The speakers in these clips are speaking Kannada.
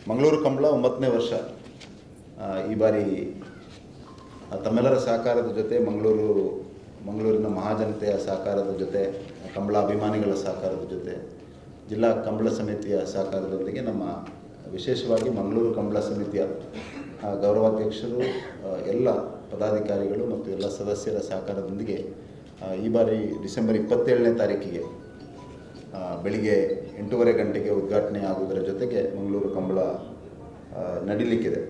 ಮಂಗಳೂರು ಕಂಬಳ 9ನೇ ವರ್ಷ. ಈ ಬಾರಿ ತಮ್ಮೆಲ್ಲರ ಸಹಕಾರದ ಜೊತೆ ಮಂಗಳೂರಿನ ಮಹಾಜನತೆಯ ಸಹಕಾರದ ಜೊತೆ, ಕಂಬಳ ಅಭಿಮಾನಿಗಳ ಸಹಕಾರದ ಜೊತೆ, ಜಿಲ್ಲಾ ಕಂಬಳ ಸಮಿತಿಯ ಸಹಕಾರದೊಂದಿಗೆ ನಮ್ಮ ವಿಶೇಷವಾಗಿ ಮಂಗಳೂರು ಕಂಬಳ ಸಮಿತಿಯ ಗೌರವಾಧ್ಯಕ್ಷರು, ಎಲ್ಲ ಪದಾಧಿಕಾರಿಗಳು ಮತ್ತು ಎಲ್ಲ ಸದಸ್ಯರ ಸಹಕಾರದೊಂದಿಗೆ ಈ ಬಾರಿ ಡಿಸೆಂಬರ್ 27ನೇ ತಾರೀಕಿಗೆ ಬೆಳಿಗ್ಗೆ 8:30 ಗಂಟೆಗೆ ಉದ್ಘಾಟನೆ ಆಗುವುದರ ಜೊತೆಗೆ ಮಂಗಳೂರು ಕಂಬಳ ನಡೀಲಿಕ್ಕಿದೆ.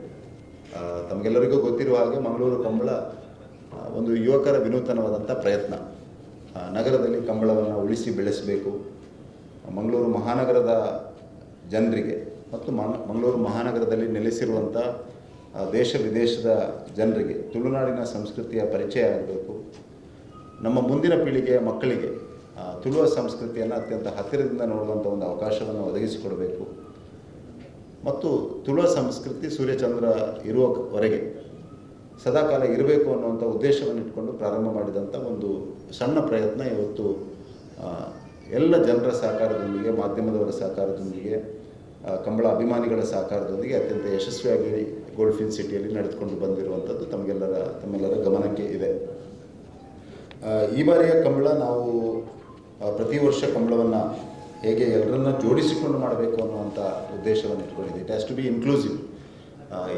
ತಮಗೆಲ್ಲರಿಗೂ ಗೊತ್ತಿರುವ ಹಾಗೆ ಮಂಗಳೂರು ಕಂಬಳ ಒಂದು ಯುವಕರ ವಿನೂತನವಾದಂಥ ಪ್ರಯತ್ನ. ನಗರದಲ್ಲಿ ಕಂಬಳವನ್ನು ಉಳಿಸಿ ಬೆಳೆಸಬೇಕು, ಮಂಗಳೂರು ಮಹಾನಗರದ ಜನರಿಗೆ ಮತ್ತು ಮಂಗಳೂರು ಮಹಾನಗರದಲ್ಲಿ ನೆಲೆಸಿರುವಂಥ ದೇಶ ವಿದೇಶದ ಜನರಿಗೆ ತುಳುನಾಡಿನ ಸಂಸ್ಕೃತಿಯ ಪರಿಚಯ ಆಗಬೇಕು. ನಮ್ಮ ಮುಂದಿನ ಪೀಳಿಗೆಯ ಮಕ್ಕಳಿಗೆ ತುಳುವ ಸಂಸ್ಕೃತಿಯನ್ನು ಅತ್ಯಂತ ಹತ್ತಿರದಿಂದ ನೋಡುವಂಥ ಒಂದು ಅವಕಾಶವನ್ನು ಒದಗಿಸಿಕೊಡಬೇಕು ಮತ್ತು ತುಳುವ ಸಂಸ್ಕೃತಿ ಸೂರ್ಯಚಂದ್ರ ಇರುವವರೆಗೆ ಸದಾಕಾಲ ಇರಬೇಕು ಅನ್ನುವಂಥ ಉದ್ದೇಶವನ್ನು ಇಟ್ಕೊಂಡು ಪ್ರಾರಂಭ ಮಾಡಿದಂಥ ಒಂದು ಸಣ್ಣ ಪ್ರಯತ್ನ ಇವತ್ತು ಎಲ್ಲ ಜನರ ಸಹಕಾರದೊಂದಿಗೆ, ಮಾಧ್ಯಮದವರ ಸಹಕಾರದೊಂದಿಗೆ, ಕಂಬಳ ಅಭಿಮಾನಿಗಳ ಸಹಕಾರದೊಂದಿಗೆ ಅತ್ಯಂತ ಯಶಸ್ವಿಯಾಗಿ ಗೋಲ್ಡ್ಫಿನ್ ಸಿಟಿಯಲ್ಲಿ ನಡೆದುಕೊಂಡು ಬಂದಿರುವಂಥದ್ದು ತಮ್ಮೆಲ್ಲರ ಗಮನಕ್ಕೆ ಇದೆ. ಈ ಬಾರಿಯ ಕಂಬಳ ನಾವು ಪ್ರತಿ ವರ್ಷ ಕಂಬಳವನ್ನು ಹೇಗೆ ಎಲ್ಲರನ್ನ ಜೋಡಿಸಿಕೊಂಡು ಮಾಡಬೇಕು ಅನ್ನುವಂಥ ಉದ್ದೇಶವನ್ನು ಇಟ್ಕೊಂಡಿದ್ದೀವಿ. It has to be inclusive.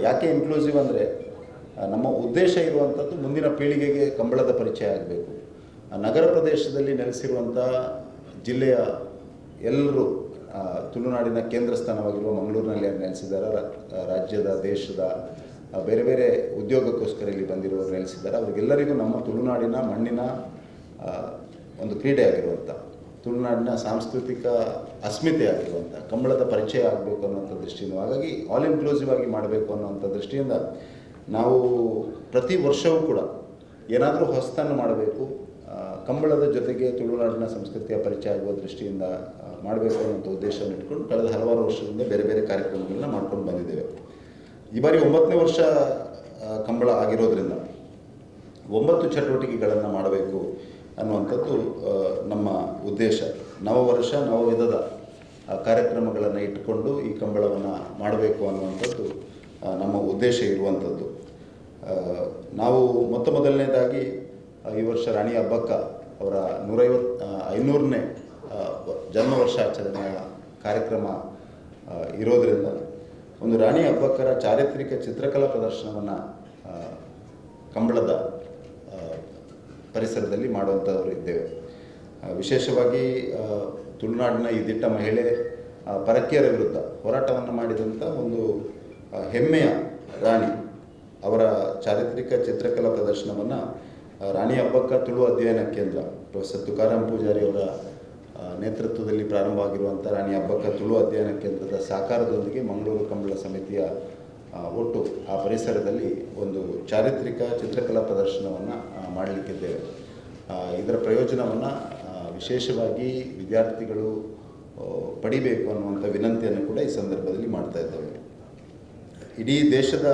ಯಾಕೆ ಇನ್ಕ್ಲೂಸಿವ್ ಅಂದರೆ, ನಮ್ಮ ಉದ್ದೇಶ ಇರುವಂಥದ್ದು ಮುಂದಿನ ಪೀಳಿಗೆಗೆ ಕಂಬಳದ ಪರಿಚಯ ಆಗಬೇಕು. ನಗರ ಪ್ರದೇಶದಲ್ಲಿ ನೆಲೆಸಿರುವಂಥ ಜಿಲ್ಲೆಯ ಎಲ್ಲರೂ ತುಳುನಾಡಿನ ಕೇಂದ್ರ ಸ್ಥಾನವಾಗಿರುವ ಮಂಗಳೂರಿನಲ್ಲಿ ನೆಲೆಸಿದ್ದಾರೆ. ರಾಜ್ಯದ, ದೇಶದ ಬೇರೆ ಬೇರೆ ಉದ್ಯೋಗಕ್ಕೋಸ್ಕರ ಇಲ್ಲಿ ಬಂದಿರೋರು ನೆಲೆಸಿದ್ದಾರೆ. ಅವರಿಗೆಲ್ಲರಿಗೂ ನಮ್ಮ ತುಳುನಾಡಿನ ಮಣ್ಣಿನ ಒಂದು ಕ್ರೀಡೆ ಆಗಿರುವಂಥ, ತುಳುನಾಡಿನ ಸಾಂಸ್ಕೃತಿಕ ಅಸ್ಮಿತೆ ಆಗಿರುವಂಥ ಕಂಬಳದ ಪರಿಚಯ ಆಗಬೇಕು ಅನ್ನೋಂಥ ದೃಷ್ಟಿಯಿಂದ, ಹಾಗಾಗಿ ಆಲ್ ಇನ್ಕ್ಲೂಸಿವ್ ಆಗಿ ಮಾಡಬೇಕು ಅನ್ನೋಂಥ ದೃಷ್ಟಿಯಿಂದ ನಾವು ಪ್ರತಿ ವರ್ಷವೂ ಕೂಡ ಏನಾದರೂ ಹೊಸತನ್ನು ಮಾಡಬೇಕು, ಕಂಬಳದ ಜೊತೆಗೆ ತುಳುನಾಡಿನ ಸಂಸ್ಕೃತಿಯ ಪರಿಚಯ ಆಗುವ ದೃಷ್ಟಿಯಿಂದ ಮಾಡಬೇಕು ಅನ್ನೋಂಥ ಉದ್ದೇಶವನ್ನು ಇಟ್ಕೊಂಡು ಕಳೆದ ಹಲವಾರು ವರ್ಷದಿಂದ ಬೇರೆ ಬೇರೆ ಕಾರ್ಯಕ್ರಮಗಳನ್ನ ಮಾಡ್ಕೊಂಡು ಬಂದಿದ್ದೇವೆ. ಈ ಬಾರಿ 9ನೇ ವರ್ಷ ಕಂಬಳ ಆಗಿರೋದ್ರಿಂದ 9 ಚಟುವಟಿಕೆಗಳನ್ನು ಮಾಡಬೇಕು ಅನ್ನುವಂಥದ್ದು ನಮ್ಮ ಉದ್ದೇಶ. ನವವರ್ಷ ನವವಿಧದ ಕಾರ್ಯಕ್ರಮಗಳನ್ನು ಇಟ್ಟುಕೊಂಡು ಈ ಕಂಬಳವನ್ನು ಮಾಡಬೇಕು ಅನ್ನುವಂಥದ್ದು ನಮ್ಮ ಉದ್ದೇಶ ಇರುವಂಥದ್ದು. ನಾವು ಮೊದಲನೇದಾಗಿ ಈ ವರ್ಷ ರಾಣಿ ಅಬ್ಬಕ್ಕ ಅವರ 500ನೇ ಜನ್ಮ ವರ್ಷಾಚರಣೆಯ ಕಾರ್ಯಕ್ರಮ ಇರೋದರಿಂದ ಒಂದು ರಾಣಿ ಅಬ್ಬಕ್ಕರ ಚಾರಿತ್ರಿಕ ಚಿತ್ರಕಲಾ ಪ್ರದರ್ಶನವನ್ನು ಕಂಬಳದ ಪರಿಸರದಲ್ಲಿ ಮಾಡುವಂಥವರು ಇದ್ದೇವೆ. ವಿಶೇಷವಾಗಿ ತುಳುನಾಡಿನ ಈ ದಿಟ್ಟ ಮಹಿಳೆ ಪರಕೀಯರ ವಿರುದ್ಧ ಹೋರಾಟವನ್ನು ಮಾಡಿದಂಥ ಒಂದು ಹೆಮ್ಮೆಯ ರಾಣಿ ಅವರ ಚಾರಿತ್ರಿಕ ಚಿತ್ರಕಲಾ ಪ್ರದರ್ಶನವನ್ನು ರಾಣಿ ಅಬ್ಬಕ್ಕ ತುಳು ಅಧ್ಯಯನ ಕೇಂದ್ರ ಪ್ರೊಫೆಸರ್ ತುಕಾರಾಮ್ ಪೂಜಾರಿ ಅವರ ನೇತೃತ್ವದಲ್ಲಿ ಪ್ರಾರಂಭ ಆಗಿರುವಂಥ ರಾಣಿ ಅಬ್ಬಕ್ಕ ತುಳು ಅಧ್ಯಯನ ಕೇಂದ್ರದ ಸಹಕಾರದೊಂದಿಗೆ ಮಂಗಳೂರು ಕಂಬಳ ಸಮಿತಿಯ ಒಟ್ಟು ಆ ಪರಿಸರದಲ್ಲಿ ಒಂದು ಚಾರಿತ್ರಿಕ ಚಿತ್ರಕಲಾ ಪ್ರದರ್ಶನವನ್ನು ಮಾಡಲಿಕ್ಕಿದ್ದೇವೆ. ಇದರ ಪ್ರಯೋಜನವನ್ನು ವಿಶೇಷವಾಗಿ ವಿದ್ಯಾರ್ಥಿಗಳು ಪಡಿಬೇಕು ಅನ್ನುವಂಥ ವಿನಂತಿಯನ್ನು ಕೂಡ ಈ ಸಂದರ್ಭದಲ್ಲಿ ಮಾಡ್ತಾ ಇದ್ದೇವೆ. ಇಡೀ ದೇಶದ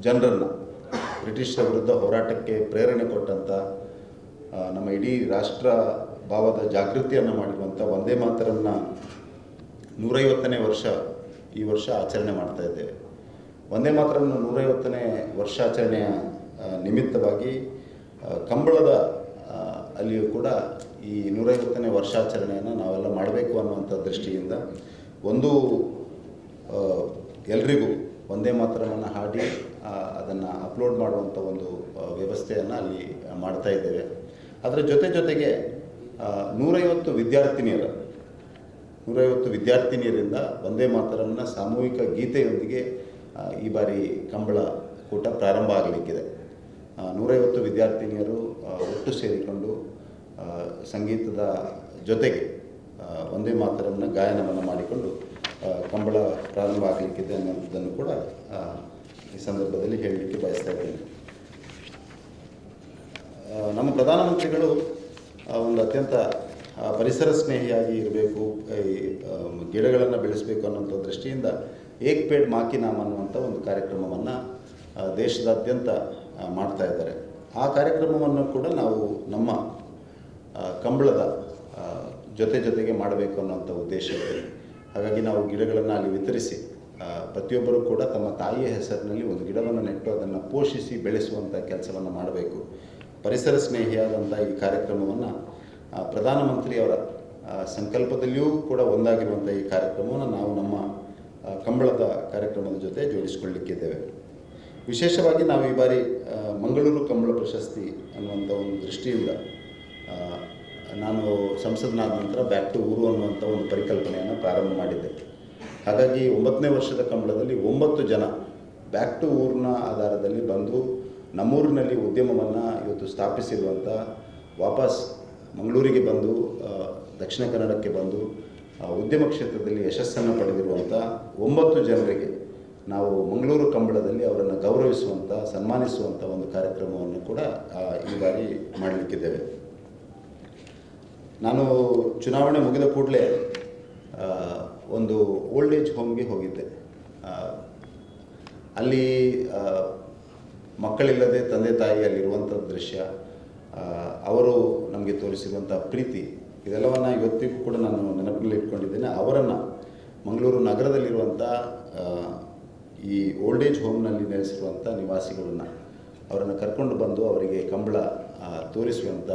ಜನರನ್ನು ಬ್ರಿಟಿಷರ ವಿರುದ್ಧ ಹೋರಾಟಕ್ಕೆ ಪ್ರೇರಣೆ ಕೊಟ್ಟಂಥ, ನಮ್ಮ ಇಡೀ ರಾಷ್ಟ್ರ ಭಾವದ ಜಾಗೃತಿಯನ್ನು ಮಾಡಿರುವಂಥ ವಂದೇ ಮಾತರಂನ 150ನೇ ವರ್ಷ ಈ ವರ್ಷ ಆಚರಣೆ ಮಾಡ್ತಾ ಇದ್ದೇವೆ. ವಂದೇ ಮಾತರಂನ 150ನೇ ವರ್ಷಾಚರಣೆಯ ನಿಮಿತ್ತವಾಗಿ ಕಂಬಳದ ಅಲ್ಲಿಯೂ ಕೂಡ ಈ 150ನೇ ವರ್ಷಾಚರಣೆಯನ್ನು ನಾವೆಲ್ಲ ಮಾಡಬೇಕು ಅನ್ನುವಂಥ ದೃಷ್ಟಿಯಿಂದ ಒಂದು ಎಲ್ರಿಗೂ ವಂದೇ ಮಾತರವನ್ನು ಹಾಡಿ ಅದನ್ನು ಅಪ್ಲೋಡ್ ಮಾಡುವಂಥ ಒಂದು ವ್ಯವಸ್ಥೆಯನ್ನು ಅಲ್ಲಿ ಮಾಡ್ತಾ ಇದ್ದೇವೆ. ಅದರ ಜೊತೆಗೆ 150 ವಿದ್ಯಾರ್ಥಿನಿಯರಿಂದ ವಂದೇ ಮಾತರಂನ ಸಾಮೂಹಿಕ ಗೀತೆಯೊಂದಿಗೆ ಈ ಬಾರಿ ಕಂಬಳ ಕೂಟ ಪ್ರಾರಂಭ ಆಗಲಿಕ್ಕಿದೆ. 150 ವಿದ್ಯಾರ್ಥಿನಿಯರು ಒಟ್ಟು ಸೇರಿಕೊಂಡು ಸಂಗೀತದ ಜೊತೆಗೆ ವಂದೇ ಮಾತರಂನ ಗಾಯನವನ್ನು ಮಾಡಿಕೊಂಡು ಕಂಬಳ ಪ್ರಾರಂಭ ಆಗಲಿಕ್ಕಿದೆ ಅನ್ನೋದನ್ನು ಕೂಡ ಈ ಸಂದರ್ಭದಲ್ಲಿ ಹೇಳಲಿಕ್ಕೆ ಬಯಸ್ತಾ ಇದ್ದೇನೆ. ನಮ್ಮ ಪ್ರಧಾನಮಂತ್ರಿಗಳು ಒಂದು ಅತ್ಯಂತ ಪರಿಸರ ಸ್ನೇಹಿಯಾಗಿ ಇರಬೇಕು, ಗಿಡಗಳನ್ನು ಬೆಳೆಸಬೇಕು ಅನ್ನೋಂಥ ದೃಷ್ಟಿಯಿಂದ ಏಕ್ ಪೇಡ್ ಮಾಕಿ ನಾಮ್ ಅನ್ನುವಂಥ ಒಂದು ಕಾರ್ಯಕ್ರಮವನ್ನು ದೇಶದಾದ್ಯಂತ ಮಾಡ್ತಾ ಇದ್ದಾರೆ. ಆ ಕಾರ್ಯಕ್ರಮವನ್ನು ಕೂಡ ನಾವು ನಮ್ಮ ಕಂಬಳದ ಜೊತೆಗೆ ಮಾಡಬೇಕು ಅನ್ನೋಂಥ ಉದ್ದೇಶ ಇದೆ. ಹಾಗಾಗಿ ನಾವು ಗಿಡಗಳನ್ನು ಅಲ್ಲಿ ವಿತರಿಸಿ ಪ್ರತಿಯೊಬ್ಬರೂ ಕೂಡ ತಮ್ಮ ತಾಯಿಯ ಹೆಸರಿನಲ್ಲಿ ಒಂದು ಗಿಡವನ್ನು ನೆಟ್ಟು ಅದನ್ನು ಪೋಷಿಸಿ ಬೆಳೆಸುವಂಥ ಕೆಲಸವನ್ನು ಮಾಡಬೇಕು. ಪರಿಸರ ಸ್ನೇಹಿಯಾದಂಥ ಈ ಕಾರ್ಯಕ್ರಮವನ್ನು ಪ್ರಧಾನಮಂತ್ರಿಯವರ ಸಂಕಲ್ಪದಲ್ಲಿಯೂ ಕೂಡ ಒಂದಾಗಿರುವಂಥ ಈ ಕಾರ್ಯಕ್ರಮವನ್ನು ನಾವು ನಮ್ಮ ಕಂಬಳದ ಕಾರ್ಯಕ್ರಮದ ಜೊತೆ ಜೋಡಿಸಿಕೊಳ್ಳಲಿಕ್ಕಿದ್ದೇವೆ. ವಿಶೇಷವಾಗಿ ನಾವು ಈ ಬಾರಿ ಮಂಗಳೂರು ಕಂಬಳ ಪ್ರಶಸ್ತಿ ಅನ್ನುವಂಥ ಒಂದು ದೃಷ್ಟಿಯಿಂದ ನಾನು ಸಂಸದನಾದ ನಂತರ ಬ್ಯಾಕ್ ಟು ಊರು ಅನ್ನುವಂಥ ಒಂದು ಪರಿಕಲ್ಪನೆಯನ್ನು ಪ್ರಾರಂಭ ಮಾಡಿದ್ದೆ. ಹಾಗಾಗಿ 9ನೇ ವರ್ಷದ ಕಂಬಳದಲ್ಲಿ 9 ಜನ ಬ್ಯಾಕ್ ಟು ಊರಿನ ಆಧಾರದಲ್ಲಿ ಬಂದು ನಮ್ಮೂರಿನಲ್ಲಿ ಉದ್ಯಮವನ್ನು ಇವತ್ತು ಸ್ಥಾಪಿಸಿರುವಂಥ, ವಾಪಸ್ ಮಂಗಳೂರಿಗೆ ಬಂದು ದಕ್ಷಿಣ ಕನ್ನಡಕ್ಕೆ ಬಂದು ಉದ್ಯಮ ಕ್ಷೇತ್ರದಲ್ಲಿ ಯಶಸ್ಸನ್ನು ಪಡೆದಿರುವಂಥ 9 ಜನರಿಗೆ ನಾವು ಮಂಗಳೂರು ಕಂಬಳದಲ್ಲಿ ಅವರನ್ನು ಗೌರವಿಸುವಂಥ, ಸನ್ಮಾನಿಸುವಂಥ ಒಂದು ಕಾರ್ಯಕ್ರಮವನ್ನು ಕೂಡ ಈ ಬಾರಿ ಮಾಡಲಿಕ್ಕಿದ್ದೇವೆ. ನಾನು ಚುನಾವಣೆ ಮುಗಿದ ಕೂಡಲೇ ಒಂದು ಓಲ್ಡ್ ಏಜ್ ಹೋಮ್ಗೆ ಹೋಗಿದ್ದೆ. ಅಲ್ಲಿ ಮಕ್ಕಳಿಲ್ಲದೆ ತಂದೆ ತಾಯಿ ಅಲ್ಲಿರುವಂಥ ದೃಶ್ಯ, ಅವರು ನಮಗೆ ತೋರಿಸಿರುವಂಥ ಪ್ರೀತಿ, ಇದೆಲ್ಲವನ್ನು ಇವತ್ತಿಗೂ ಕೂಡ ನಾನು ನೆನಪಿನಲ್ಲಿ ಇಟ್ಕೊಂಡಿದ್ದೇನೆ. ಅವರನ್ನು ಮಂಗಳೂರು ನಗರದಲ್ಲಿರುವಂಥ ಈ ಓಲ್ಡ್ ಏಜ್ ಹೋಮ್ನಲ್ಲಿ ನೆಲೆಸಿರುವಂಥ ನಿವಾಸಿಗಳನ್ನು ಅವರನ್ನು ಕರ್ಕೊಂಡು ಬಂದು ಅವರಿಗೆ ಕಂಬಳ ತೋರಿಸುವಂಥ,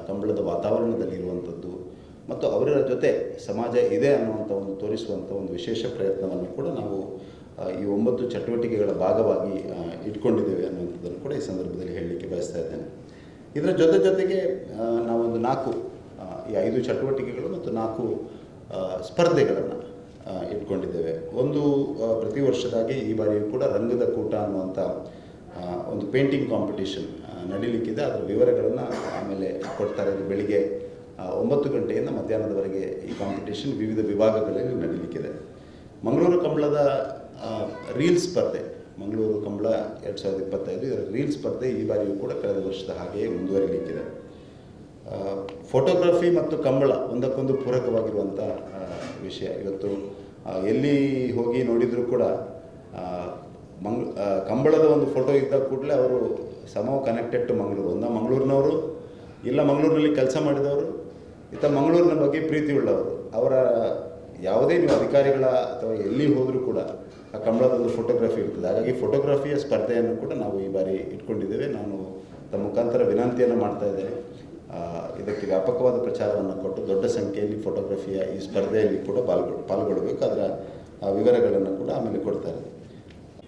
ಕಂಬಳದ ವಾತಾವರಣದಲ್ಲಿರುವಂಥದ್ದು ಮತ್ತು ಅವರ ಜೊತೆ ಸಮಾಜ ಇದೆ ಅನ್ನುವಂಥ ಒಂದು ತೋರಿಸುವಂಥ ಒಂದು ವಿಶೇಷ ಪ್ರಯತ್ನವನ್ನು ಕೂಡ ನಾವು ಈ 9 ಚಟುವಟಿಕೆಗಳ ಭಾಗವಾಗಿ ಇಟ್ಕೊಂಡಿದ್ದೇವೆ ಅನ್ನುವಂಥದ್ದನ್ನು ಕೂಡ ಈ ಸಂದರ್ಭದಲ್ಲಿ ಹೇಳಲಿಕ್ಕೆ ಬಯಸ್ತಾ ಇದ್ದೇನೆ. ಇದರ ಜೊತೆಗೆ ನಾವೊಂದು 4 ಈ 5 ಚಟುವಟಿಕೆಗಳು ಮತ್ತು 4 ಸ್ಪರ್ಧೆಗಳನ್ನು ಇಟ್ಕೊಂಡಿದ್ದೇವೆ. ಒಂದು ಪ್ರತಿ ವರ್ಷದಾಗಿ ಈ ಬಾರಿಯೂ ಕೂಡ ರಂಗದ ಕೂಟ ಅನ್ನುವಂಥ ಒಂದು ಪೇಂಟಿಂಗ್ ಕಾಂಪಿಟೇಷನ್ ನಡೀಲಿಕ್ಕಿದೆ. ಅದರ ವಿವರಗಳನ್ನು ಆಮೇಲೆ ಕೊಡ್ತಾರೆ. ಇದು ಬೆಳಿಗ್ಗೆ 9 ಗಂಟೆಯಿಂದ ಮಧ್ಯಾಹ್ನದವರೆಗೆ ಈ ಕಾಂಪಿಟೇಷನ್ ವಿವಿಧ ವಿಭಾಗಗಳಲ್ಲಿ ನಡೀಲಿಕ್ಕಿದೆ. ಮಂಗಳೂರು ಕಂಬಳದ ರೀಲ್ ಸ್ಪರ್ಧೆ, ಮಂಗಳೂರು ಕಂಬಳ 2025 ಇದರ ರೀಲ್ ಸ್ಪರ್ಧೆ ಈ ಬಾರಿಯೂ ಕೂಡ ಕಳೆದ ವರ್ಷದ ಹಾಗೆಯೇ ಮುಂದುವರಿಲಿಕ್ಕಿದೆ. ಫೋಟೋಗ್ರಫಿ ಮತ್ತು ಕಂಬಳ ಒಂದಕ್ಕೊಂದು ಪೂರಕವಾಗಿರುವಂಥ ವಿಷಯ. ಇವತ್ತು ಎಲ್ಲಿ ಹೋಗಿ ನೋಡಿದರೂ ಕೂಡ ಕಂಬಳದ ಒಂದು ಫೋಟೋ ಇದ್ದ ಕೂಡಲೇ ಅವರು ಸಮವ್ ಕನೆಕ್ಟೆಡ್ ಟು ಮಂಗಳೂರು. ಮಂಗಳೂರಿನವರು, ಇಲ್ಲ ಮಂಗಳೂರಿನಲ್ಲಿ ಕೆಲಸ ಮಾಡಿದವರು, ಇತ್ತ ಮಂಗಳೂರಿನ ಬಗ್ಗೆ ಪ್ರೀತಿ ಉಳ್ಳವರು, ಅವರ ಯಾವುದೇ ನೀವು ಅಧಿಕಾರಿಗಳ ಅಥವಾ ಎಲ್ಲಿ ಹೋದರೂ ಕೂಡ ಆ ಕಂಬಳದ ಒಂದು ಫೋಟೋಗ್ರಫಿ ಇರ್ತದೆ. ಹಾಗಾಗಿ ಫೋಟೋಗ್ರಫಿಯ ಸ್ಪರ್ಧೆಯನ್ನು ಕೂಡ ನಾವು ಈ ಬಾರಿ ಇಟ್ಕೊಂಡಿದ್ದೇವೆ. ನಾನು ತಮ್ಮ ಮುಖಾಂತರ ವಿನಂತಿಯನ್ನು ಮಾಡ್ತಾ ಇದ್ದೇನೆ, ಇದಕ್ಕೆ ವ್ಯಾಪಕವಾದ ಪ್ರಚಾರವನ್ನು ಕೊಟ್ಟು ದೊಡ್ಡ ಸಂಖ್ಯೆಯಲ್ಲಿ ಫೋಟೋಗ್ರಫಿಯ ಈ ಸ್ಪರ್ಧೆಯಲ್ಲಿ ಕೂಡ ಪಾಲ್ಗೊಳ್ಳಬೇಕು. ಅದರ ವಿವರಗಳನ್ನು ಕೂಡ ಆಮೇಲೆ ಕೊಡ್ತಾರೆ.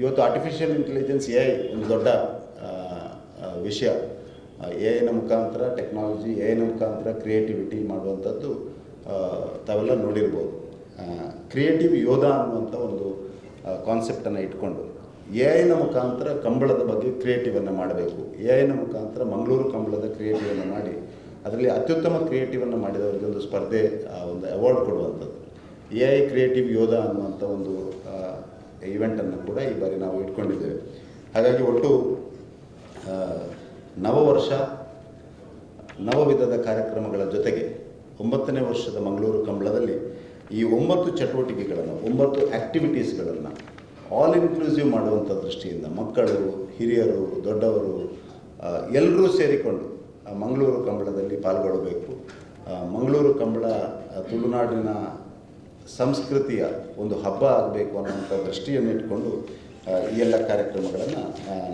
ಇವತ್ತು ಆರ್ಟಿಫಿಷಿಯಲ್ ಇಂಟೆಲಿಜೆನ್ಸ್ AI ಒಂದು ದೊಡ್ಡ ವಿಷಯ. AIನ ಮುಖಾಂತರ ಟೆಕ್ನಾಲಜಿ, AIನ ಮುಖಾಂತರ ಕ್ರಿಯೇಟಿವಿಟಿ ಮಾಡುವಂಥದ್ದು ತಾವೆಲ್ಲ ನೋಡಿರ್ಬೋದು. ಕ್ರಿಯೇಟಿವ್ ಯೋಧ ಅನ್ನುವಂಥ ಒಂದು ಕಾನ್ಸೆಪ್ಟನ್ನು ಇಟ್ಕೊಂಡು AIನ ಮುಖಾಂತರ ಕಂಬಳದ ಬಗ್ಗೆ ಕ್ರಿಯೇಟಿವನ್ನು ಮಾಡಬೇಕು. AIನ ಮುಖಾಂತರ ಮಂಗಳೂರು ಕಂಬಳದ ಕ್ರಿಯೇಟಿವನ್ನು ಮಾಡಿ ಅದರಲ್ಲಿ ಅತ್ಯುತ್ತಮ ಕ್ರಿಯೇಟಿವನ್ನು ಮಾಡಿದವರಿಗೆ ಒಂದು ಸ್ಪರ್ಧೆ, ಒಂದು ಅವಾರ್ಡ್ ಕೊಡುವಂಥದ್ದು. AI ಕ್ರಿಯೇಟಿವ್ ಯೋಧ ಅನ್ನುವಂಥ ಒಂದು ಈವೆಂಟನ್ನು ಕೂಡ ಈ ಬಾರಿ ನಾವು ಇಟ್ಕೊಂಡಿದ್ದೇವೆ. ಹಾಗಾಗಿ ಒಟ್ಟು ನವವರ್ಷ, ನವವಿಧದ ಕಾರ್ಯಕ್ರಮಗಳ ಜೊತೆಗೆ 9ನೇ ವರ್ಷದ ಮಂಗಳೂರು ಕಂಬಳದಲ್ಲಿ ಈ 9 ಚಟುವಟಿಕೆಗಳನ್ನು, 9 ಆ್ಯಕ್ಟಿವಿಟೀಸ್ಗಳನ್ನು ಆಲ್ ಇನ್ಕ್ಲೂಸಿವ್ ಮಾಡುವಂಥ ದೃಷ್ಟಿಯಿಂದ ಮಕ್ಕಳು, ಹಿರಿಯರು, ದೊಡ್ಡವರು ಎಲ್ಲರೂ ಸೇರಿಕೊಂಡು ಮಂಗಳೂರು ಕಂಬಳದಲ್ಲಿ ಪಾಲ್ಗೊಳ್ಳಬೇಕು. ಮಂಗಳೂರು ಕಂಬಳ ತುಳುನಾಡಿನ ಸಂಸ್ಕೃತಿಯ ಒಂದು ಹಬ್ಬ ಆಗಬೇಕು ಅನ್ನುವಂಥ ದೃಷ್ಟಿಯನ್ನು ಇಟ್ಕೊಂಡು ಈ ಎಲ್ಲ ಕಾರ್ಯಕ್ರಮಗಳನ್ನು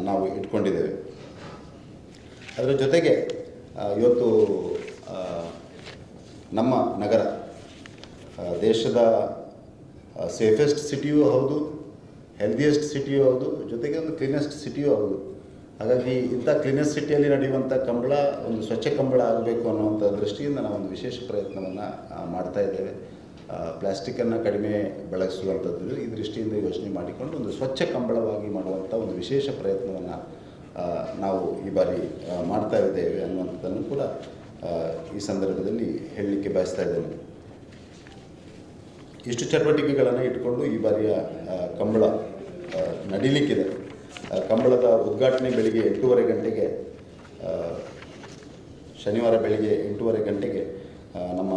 ನಾವು ಇಟ್ಕೊಂಡಿದ್ದೇವೆ. ಅದರ ಜೊತೆಗೆ ಇವತ್ತು ನಮ್ಮ ನಗರ ದೇಶದ ಸೇಫೆಸ್ಟ್ ಸಿಟಿಯೂ ಹೌದು, ಹೆಲ್ದಿಯೆಸ್ಟ್ ಸಿಟಿಯೂ ಹೌದು, ಜೊತೆಗೆ ಒಂದು ಕ್ಲೀನೆಸ್ಟ್ ಸಿಟಿಯೂ ಹೌದು. ಹಾಗಾಗಿ ಇಂಥ ಕ್ಲೀನೆಸ್ಟ್ ಸಿಟಿಯಲ್ಲಿ ನಡೆಯುವಂಥ ಕಂಬಳ ಒಂದು ಸ್ವಚ್ಛ ಕಂಬಳ ಆಗಬೇಕು ಅನ್ನುವಂಥ ದೃಷ್ಟಿಯಿಂದ ನಾವೊಂದು ವಿಶೇಷ ಪ್ರಯತ್ನವನ್ನು ಮಾಡ್ತಾ ಇದ್ದೇವೆ. ಪ್ಲಾಸ್ಟಿಕ್ಕನ್ನು ಕಡಿಮೆ ಬಳಸುವಂಥದ್ದು ಈ ದೃಷ್ಟಿಯಿಂದ ಯೋಚನೆ ಮಾಡಿಕೊಂಡು ಒಂದು ಸ್ವಚ್ಛ ಕಂಬಳವಾಗಿ ಮಾಡುವಂಥ ಒಂದು ವಿಶೇಷ ಪ್ರಯತ್ನವನ್ನು ನಾವು ಈ ಬಾರಿ ಮಾಡ್ತಾ ಇದ್ದೇವೆ ಅನ್ನುವಂಥದ್ದನ್ನು ಕೂಡ ಈ ಸಂದರ್ಭದಲ್ಲಿ ಹೇಳಲಿಕ್ಕೆ ಬಯಸ್ತಾ ಇದ್ದೇನೆ. ಇಷ್ಟು ಚಟುವಟಿಕೆಗಳನ್ನು ಇಟ್ಕೊಂಡು ಈ ಬಾರಿಯ ಕಂಬಳ ನಡೀಲಿಕ್ಕಿದೆ. ಕಂಬಳದ ಉದ್ಘಾಟನೆ ಬೆಳಿಗ್ಗೆ 8:30 ಗಂಟೆಗೆ, ಶನಿವಾರ ಬೆಳಿಗ್ಗೆ 8:30 ಗಂಟೆಗೆ ನಮ್ಮ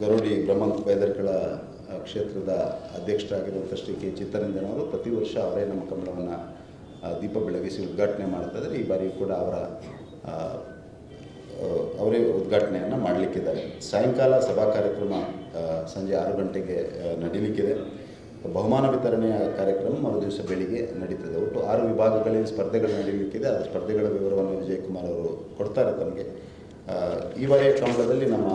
ಗರೋಡಿ ಬ್ರಹ್ಮಂತ ಬೈದರ್ಕಳ ಕ್ಷೇತ್ರದ ಅಧ್ಯಕ್ಷರಾಗಿರುವಂಥ ಶ್ರೀ ಕೆ ಚಿತ್ತರಂಜನ್ ಅವರು ಪ್ರತಿ ವರ್ಷ ಅವರೇ ನಮ್ಮ ಕಂಬಳವನ್ನು ದೀಪ ಬೆಳಗಿಸಿ ಉದ್ಘಾಟನೆ ಮಾಡ್ತಾ ಇದ್ದಾರೆ. ಈ ಬಾರಿಯೂ ಕೂಡ ಅವರೇ ಉದ್ಘಾಟನೆಯನ್ನು ಮಾಡಲಿಕ್ಕಿದ್ದಾರೆ. ಸಾಯಂಕಾಲ ಸಭಾ ಕಾರ್ಯಕ್ರಮ ಸಂಜೆ 6 ಗಂಟೆಗೆ ನಡೀಲಿಕ್ಕಿದೆ. ಬಹುಮಾನ ವಿತರಣೆಯ ಕಾರ್ಯಕ್ರಮ ಮರುದಿವಸ ಬೆಳಿಗ್ಗೆ ನಡೀತದೆ. ಒಟ್ಟು 6 ವಿಭಾಗಗಳಲ್ಲಿ ಸ್ಪರ್ಧೆಗಳು ನಡೀಲಿಕ್ಕಿದೆ. ಆ ಸ್ಪರ್ಧೆಗಳ ವಿವರವನ್ನು ವಿಜಯಕುಮಾರ್ ಅವರು ಕೊಡ್ತಾರೆ ತಮಗೆ. ಈ ಬಾರಿಯ ಕಂಬಳದಲ್ಲಿ ನಮ್ಮ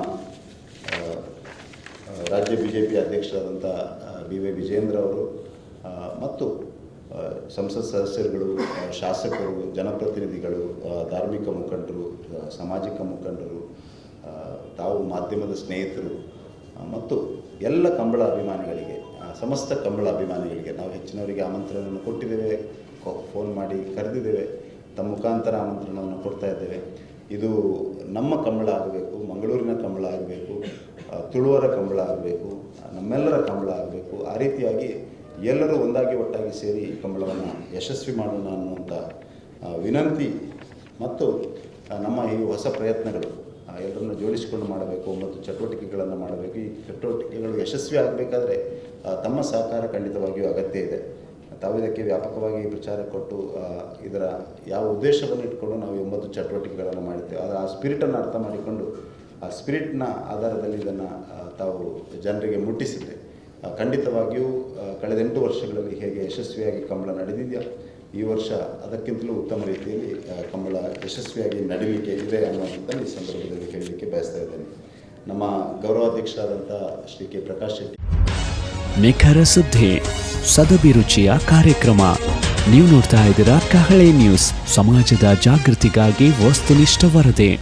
ರಾಜ್ಯ BJP ಅಧ್ಯಕ್ಷರಾದಂಥ BY ವಿಜೇಂದ್ರ ಅವರು ಮತ್ತು ಸಂಸತ್ ಸದಸ್ಯರುಗಳು, ಶಾಸಕರು, ಜನಪ್ರತಿನಿಧಿಗಳು, ಧಾರ್ಮಿಕ ಮುಖಂಡರು, ಸಾಮಾಜಿಕ ಮುಖಂಡರು, ತಾವು ಮಾಧ್ಯಮದ ಸ್ನೇಹಿತರು ಮತ್ತು ಎಲ್ಲ ಕಂಬಳ ಅಭಿಮಾನಿಗಳಿಗೆ, ಸಮಸ್ತ ಕಂಬಳ ಅಭಿಮಾನಿಗಳಿಗೆ ನಾವು ಹೆಚ್ಚಿನವರಿಗೆ ಆಮಂತ್ರಣವನ್ನು ಕೊಟ್ಟಿದ್ದೇವೆ, ಫೋನ್ ಮಾಡಿ ಕರೆದಿದ್ದೇವೆ, ತಮ್ಮ ಮುಖಾಂತರ ಆಮಂತ್ರಣವನ್ನು ಕೊಡ್ತಾ ಇದ್ದೇವೆ. ಇದು ನಮ್ಮ ಕಂಬಳ ಆಗಬೇಕು, ಮಂಗಳೂರಿನ ಕಂಬಳ ಆಗಬೇಕು, ತುಳುವರ ಕಂಬಳ ಆಗಬೇಕು, ನಮ್ಮೆಲ್ಲರ ಕಂಬಳ ಆಗಬೇಕು. ಆ ರೀತಿಯಾಗಿ ಎಲ್ಲರೂ ಒಂದಾಗಿ ಒಟ್ಟಾಗಿ ಸೇರಿ ಈ ಕಂಬಳವನ್ನು ಯಶಸ್ವಿ ಮಾಡೋಣ ಅನ್ನುವಂಥ ವಿನಂತಿ ಮತ್ತು ನಮ್ಮ ಈ ಹೊಸ ಪ್ರಯತ್ನಗಳು ಎಲ್ಲರನ್ನು ಜೋಡಿಸಿಕೊಂಡು ಮಾಡಬೇಕು ಮತ್ತು ಚಟುವಟಿಕೆಗಳನ್ನು ಮಾಡಬೇಕು. ಈ ಚಟುವಟಿಕೆಗಳು ಯಶಸ್ವಿ ಆಗಬೇಕಾದ್ರೆ ತಮ್ಮ ಸಹಕಾರ ಖಂಡಿತವಾಗಿಯೂ ಅಗತ್ಯ ಇದೆ. ತಾವು ಇದಕ್ಕೆ ವ್ಯಾಪಕವಾಗಿ ಪ್ರಚಾರ ಕೊಟ್ಟು ಇದರ ಯಾವ ಉದ್ದೇಶವನ್ನು ಇಟ್ಕೊಂಡು ನಾವು 9 ಚಟುವಟಿಕೆಗಳನ್ನು ಮಾಡಿದ್ದೇವೆ. ಆದರೆ ಆ ಸ್ಪಿರಿಟನ್ನು ಅರ್ಥ ಮಾಡಿಕೊಂಡು ಆ ಸ್ಪಿರಿಟ್ನ ಆಧಾರದಲ್ಲಿ ಇದನ್ನು ತಾವು ಜನರಿಗೆ ಮುಟ್ಟಿಸಿದೆ. ಖಂಡಿತವಾಗಿಯೂ ಕಳೆದ 8 ವರ್ಷಗಳಲ್ಲಿ ಹೇಗೆ ಯಶಸ್ವಿಯಾಗಿ ಕಂಬಳ ನಡೆದಿದೆಯಾ, ಈ ವರ್ಷ ಅದಕ್ಕಿಂತಲೂ ಉತ್ತಮ ರೀತಿಯಲ್ಲಿ ಕಂಬಳ ಯಶಸ್ವಿಯಾಗಿ ನಡೀಲಿಕ್ಕೆ ಇದೆ ಅನ್ನೋದನ್ನು ಈ ಸಂದರ್ಭದಲ್ಲಿ ಹೇಳಲಿಕ್ಕೆ ಬಯಸ್ತಾ ಇದ್ದೇನೆ. ನಮ್ಮ ಗೌರವಾಧ್ಯಕ್ಷರಾದಂಥ ಶ್ರೀ ಕೆ ಪ್ರಕಾಶ್ ಶೆಟ್ಟಿ. ನಿಖರ ಸುದ್ದಿ, ಸದಭಿರುಚಿಯ ಕಾರ್ಯಕ್ರಮ. ನೀವು ನೋಡ್ತಾ ಇದ್ದೀರಾ ಕಹಳೆ ನ್ಯೂಸ್, ಸಮಾಜದ ಜಾಗೃತಿಗಾಗಿ ವಸ್ತುನಿಷ್ಠ ವರದಿ.